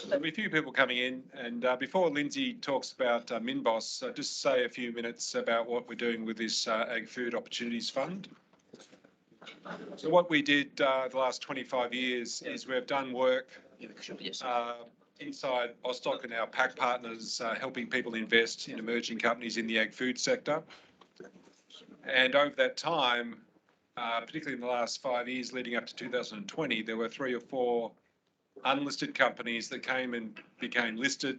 There'll be a few people coming in, and before Lindsay talks about MinBoss, just say a few minutes about what we're doing with this AgFood Opportunities Fund. So what we did the last 25 years is we've done work inside Austock and our PAC partners, helping people invest in emerging companies in the ag food sector. And over that time, particularly in the last 5 years leading up to 2020, there were 3 or 4 unlisted companies that came and became listed,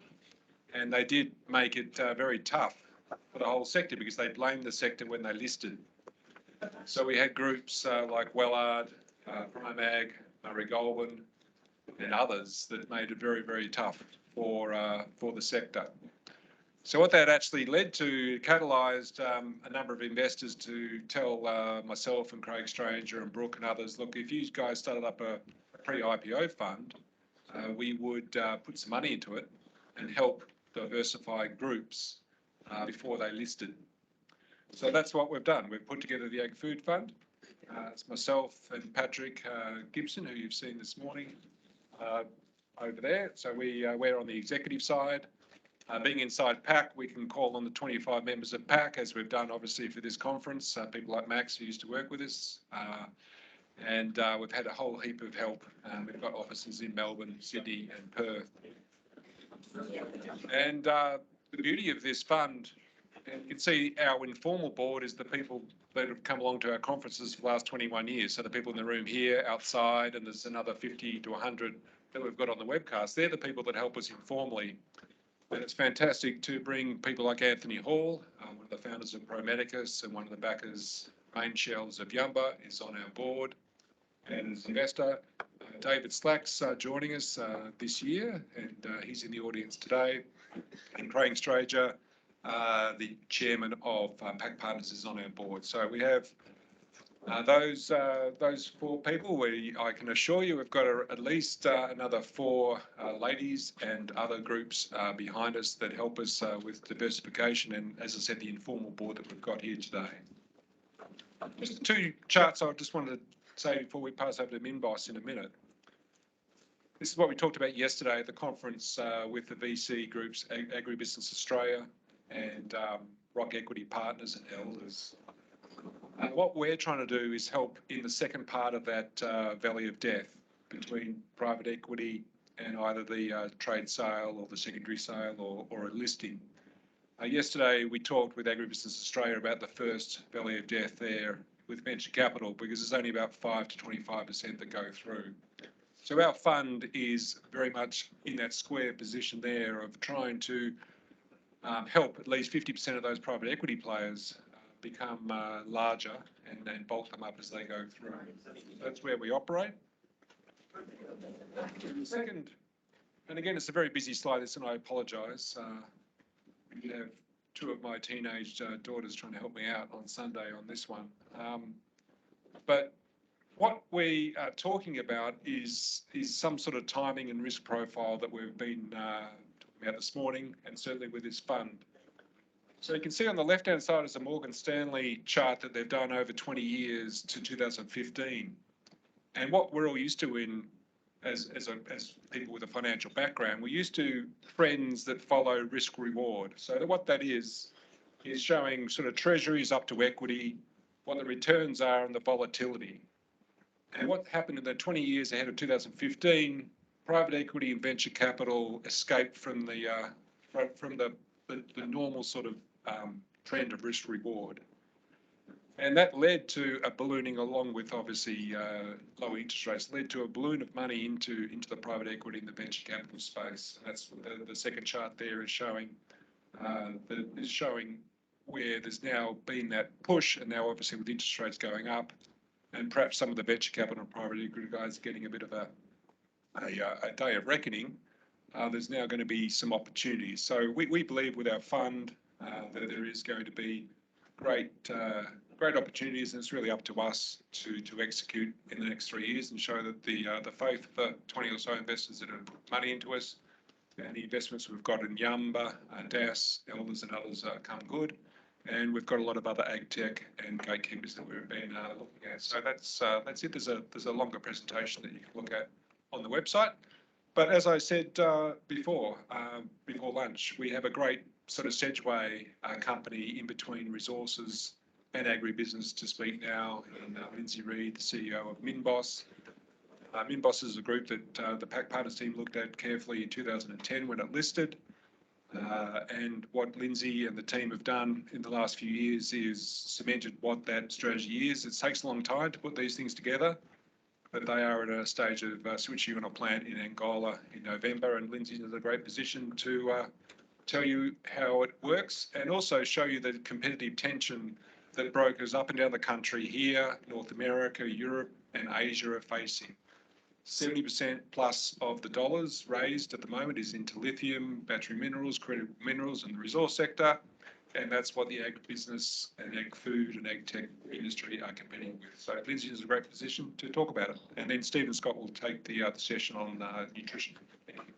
and they did make it very tough for the whole sector because they blamed the sector when they listed. So we had groups like Wellard, Prime Ag, Murray Goulburn, and others that made it very, very tough for the sector. So what that actually led to catalysed a number of investors to tell myself and Craig Stranger and Brooke and others, look, if you guys started up a pre-IPO fund, we would put some money into it and help diversify groups before they listed. So that's what we've done. We've put together the AgFood Fund. It's myself and Patrick Gibson, who you've seen this morning over there. So we're on the executive side. Being inside PAC, we can call on the 25 members of PAC, as we've done obviously for this conference, people like Max, who used to work with us. And we've had a whole heap of help. We've got offices in Melbourne, Sydney and Perth. And the beauty of this fund, and you can see our informal board is the people that have come along to our conferences for the last 21 years. So the people in the room here, outside, and there's another 50 to 100 that we've got on the webcast. They're the people that help us informally. And it's fantastic to bring people like Anthony Hall, one of the founders of ProMedicus and one of the backers, main shareholders of Yumba, is on our board. And as an investor, David Slack's joining us this year, and he's in the audience today. And Craig Stranger, the chairman of PAC Partners, is on our board. So we have those 4 people. I can assure you we've got at least another 4 ladies and other groups behind us that help us with diversification, and as I said, the informal board that we've got here today. Just 2 charts I just wanted to say before we pass over to MinBoss in a minute. This is what we talked about yesterday at the conference with the VC groups, Agribusinesses Australia and Rock Equity Partners and Elders. What we're trying to do is help in the second part of that valley of death between private equity and either the trade sale or the secondary sale or a listing. Yesterday we talked with Agribusinesses Australia about the first valley of death there with venture capital, because there's only about 5 to 25% that go through. So our fund is very much in that square position there of trying to help at least 50% of those private equity players become larger and then bulk them up as they go through. That's where we operate. Second, and again, it's a very busy slide, this, and I apologise. We have 2 of my teenage daughters trying to help me out on Sunday on this one. But what we are talking about is some sort of timing and risk profile that we've been talking about this morning, and certainly with this fund. So you can see on the left-hand side is a Morgan Stanley chart that they've done over 20 years to 2015. And what we're all used to as people with a financial background, we're used to trends that follow risk reward. So what that is showing sort of treasuries up to equity, what the returns are and the volatility. And what happened in the 20 years ahead of 2015, private equity and venture capital escaped from the normal sort of trend of risk reward. And that led to a ballooning, along with obviously low interest rates, led to a balloon of money into the private equity and the venture capital space. That's the second chart there is showing where there's now been that push, and now obviously with interest rates going up, and perhaps some of the venture capital and private equity guys getting a bit of a day of reckoning. There's now going to be some opportunities. So we believe with our fund that there is going to be great opportunities, and it's really up to us to execute in the next 3 years and show that the faith of the 20 or so investors that have put money into us and the investments we've got in Yumba, DAS, Elders and others come good. And we've got a lot of other ag tech and gatekeepers that we've been looking at. So that's it. There's a longer presentation that you can look at on the website. But as I said before lunch, we have a great sort of Sedgway company in between resources and agribusiness to speak now, and Lindsay Reed, the CEO of Minboss. Minboss is a group that the PAC Partners team looked at carefully in 2010 when it listed. And what Lindsay and the team have done in the last few years is cemented what that strategy is. It takes a long time to put these things together, but they are at a stage of switching on a plant in Angola in November, and Lindsay's in a great position to tell you how it works and also show you the competitive tension that brokers up and down the country here, North America, Europe and Asia are facing. 70% plus of the dollars raised at the moment is into lithium, battery minerals, critical minerals and the resource sector. And that's what the agribusiness and ag food and ag tech industry are competing with. So Lindsay is in a great position to talk about it. And then Stephen Scott will take the session on nutrition. Thank you.